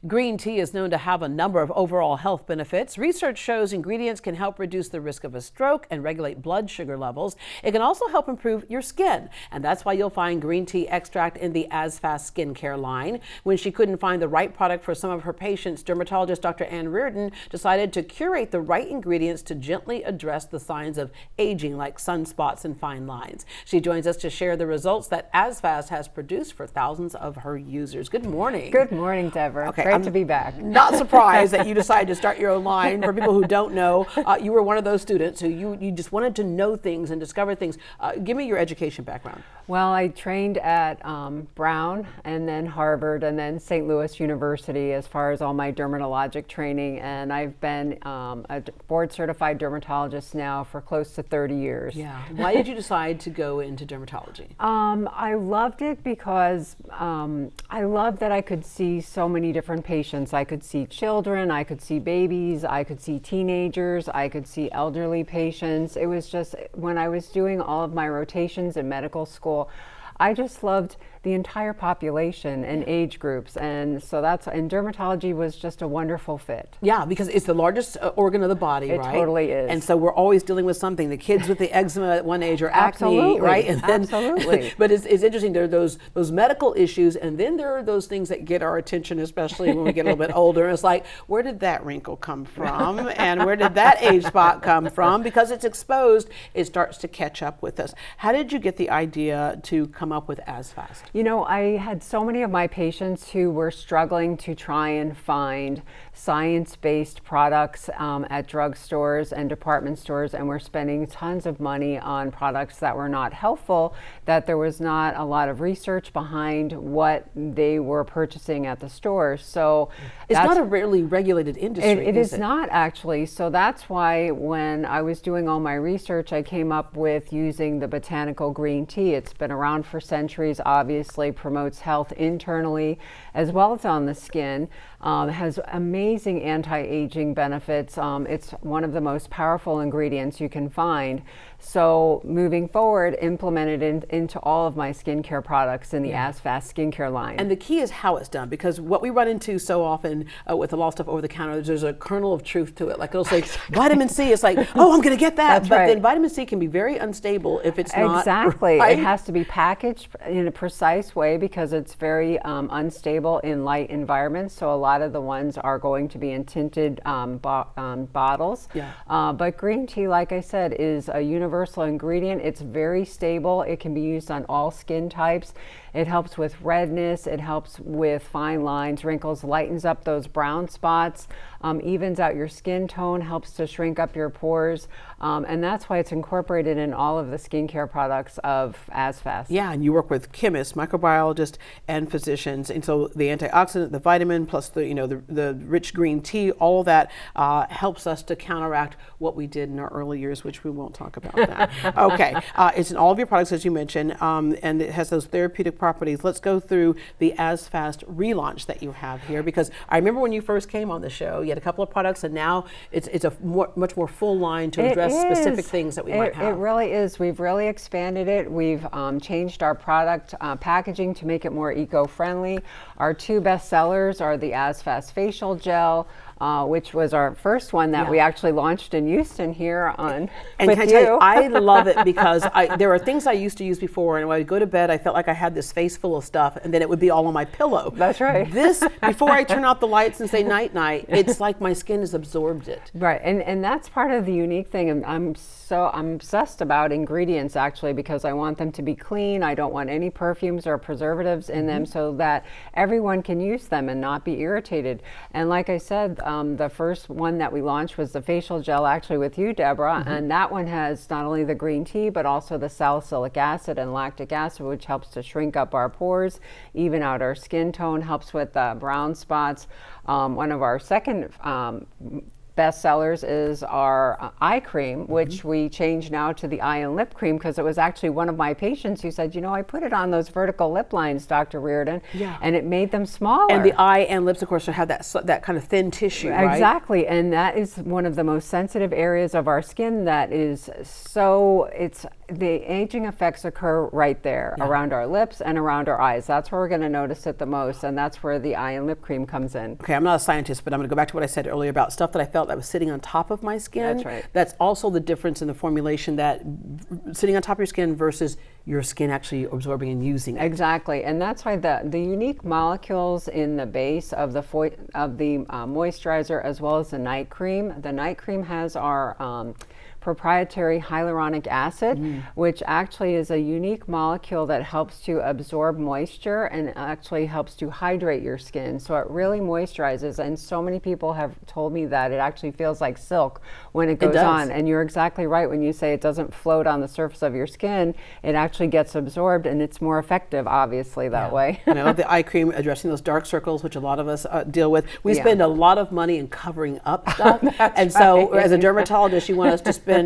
Green tea is known to have a number of overall health benefits. Research shows ingredients can help reduce the risk of a stroke and regulate blood sugar levels. It can also help improve your skin, and that's why you'll find green tea extract in the Azfasst skincare line. When she couldn't find the right product for some of her patients, dermatologist Dr. Riordan decided to curate the right ingredients to gently address the signs of aging like sunspots and fine lines. She joins us to share the results that Azfasst has produced for thousands of her users. Good morning. Good morning, Deborah. Okay, Great to be back. Not surprised that you decided to start your own line. For people who don't know, you were one of those students who you just wanted to know things and discover things. Give me your education background. Well, I trained at Brown and then Harvard and then St. Louis University as far as all my dermatologic training, and I've been a board certified dermatologist now for close to 30 years. Yeah. Why did you decide to go into dermatology? I loved it because I loved that I could see so many different patients. I could see children, I could see babies, I could see teenagers, I could see elderly patients. It was just, when I was doing all of my rotations in medical school, I just loved the entire population and age groups, and so and dermatology was just a wonderful fit. Yeah, because it's the largest organ of the body, right? It totally is. And so we're always dealing with something. The kids with the eczema at one age or Absolutely. acne, right? And then, Absolutely. But it's interesting. There are those medical issues, and then there are those things that get our attention, especially when we get a little bit older. It's like, where did that wrinkle come from, and where did that age spot come from? Because it's exposed, it starts to catch up with us. How did you get the idea to come up with Azfasst? You know, I had so many of my patients who were struggling to try and find science-based products at drugstores and department stores, and were spending tons of money on products that were not helpful, that there was not a lot of research behind what they were purchasing at the stores. So it's not a really regulated industry. It is not, actually. So that's why when I was doing all my research, I came up with using the botanical green tea. It's been around for centuries, obviously promotes health internally as well as on the skin, has amazing anti-aging benefits. It's one of the most powerful ingredients you can find. So moving forward, implemented into all of my skincare products in the Azfasst skincare line. And the key is how it's done, because what we run into so often with a lot of stuff over the counter, there's a kernel of truth to it. Like it'll say vitamin C, it's like, oh, I'm going to get that. That's but right. Then vitamin C can be very unstable if it's not. Exactly. Right? It has to be packaged in a precise way because it's very unstable in light environments. So a lot of the ones are going to be in tinted bottles. Yeah. But green tea, like I said, is a universal ingredient. It's very stable. It can be used on all skin types. It helps with redness. It helps with fine lines, wrinkles, lightens up those brown spots, evens out your skin tone, helps to shrink up your pores. And that's why it's incorporated in all of the skincare products of Azfasst. Yeah, and you work with chemists, microbiologists, and physicians. And so the antioxidant, the vitamin, plus the rich green tea, all of that helps us to counteract what we did in our early years, which we won't talk about that. Okay, it's in all of your products, as you mentioned, and it has those therapeutic properties. Let's go through the Azfasst relaunch that you have here, because I remember when you first came on the show, you had a couple of products, and now it's a much more full line to address specific things that we might have. It really is. We've really expanded it. We've changed our product packaging to make it more eco-friendly. Our two best sellers are the Azfasst facial gel, which was our first one that we actually launched in Houston here on. And can I tell you, I love it because there are things I used to use before, and when I would go to bed, I felt like I had this face full of stuff, and then it would be all on my pillow. That's right. This, before I turn out the lights and say night night, it's like my skin has absorbed it. Right, and that's part of the unique thing. And I'm obsessed about ingredients, actually, because I want them to be clean. I don't want any perfumes or preservatives in them, so that everyone can use them and not be irritated. And like I said, the first one that we launched was the facial gel, actually with you, Deborah, and that one has not only the green tea, but also the salicylic acid and lactic acid, which helps to shrink up our pores, even out our skin tone, helps with brown spots. One of our second best sellers is our eye cream, which we changed now to the eye and lip cream, because it was actually one of my patients who said, I put it on those vertical lip lines, Dr. Riordan, and it made them smaller. And the eye and lips, of course, have that kind of thin tissue, right? Exactly, and that is one of the most sensitive areas of our skin. That is the aging effects occur right there, around our lips and around our eyes. That's where we're going to notice it the most, and that's where the eye and lip cream comes in. Okay, I'm not a scientist, but I'm going to go back to what I said earlier about stuff that I felt that was sitting on top of my skin. That's right. That's also the difference in the formulation, that sitting on top of your skin versus your skin actually absorbing and using it. Exactly, and that's why the unique molecules in the base of the moisturizer as well as the night cream. The night cream has our proprietary hyaluronic acid, which actually is a unique molecule that helps to absorb moisture and actually helps to hydrate your skin. So it really moisturizes, and so many people have told me that it actually feels like silk when it goes on. And you're exactly right when you say it doesn't float on the surface of your skin. It actually gets absorbed, and it's more effective, obviously, that way. And I love the eye cream addressing those dark circles, which a lot of us deal with. We spend a lot of money in covering up stuff, and so as a dermatologist, you want us to spend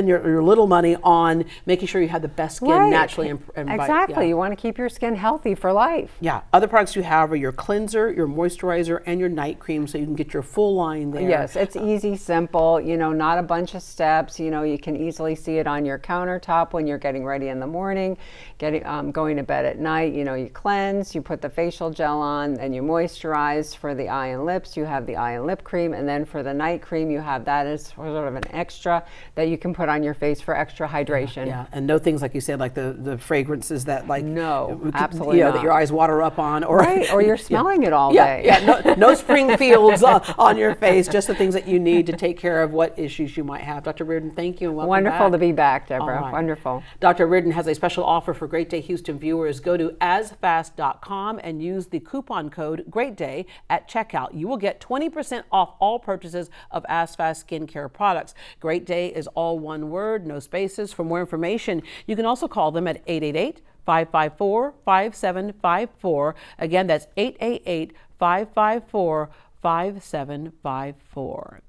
your little money on making sure you have the best skin naturally and exactly. You want to keep your skin healthy for life. Yeah. Other products you have are your cleanser, your moisturizer, and your night cream, so you can get your full line there. Yes, it's easy, simple, not a bunch of steps. You can easily see it on your countertop when you're getting ready in the morning, going to bed at night. You cleanse, you put the facial gel on, and you moisturize. For the eye and lips, you have the eye and lip cream, and then for the night cream, you have that as sort of an extra that you can put on your face for extra hydration. Yeah, and no things like you said, like the fragrances that no, absolutely not. That your eyes water up on, or or you're smelling it all day. Yeah, no Springfields on your face, just the things that you need to take care of what issues you might have. Dr. Riordan, thank you and welcome Wonderful back. to be back, Deborah. Right. Wonderful. Dr. Riordan has a special offer for Great Day Houston viewers. Go to azfasst.com and use the coupon code GREATDAY at checkout. You will get 20% off all purchases of Azfasst skincare products. Great Day is all one word, no spaces. For more information, you can also call them at 888-554-5754. Again, that's 888-554-5754.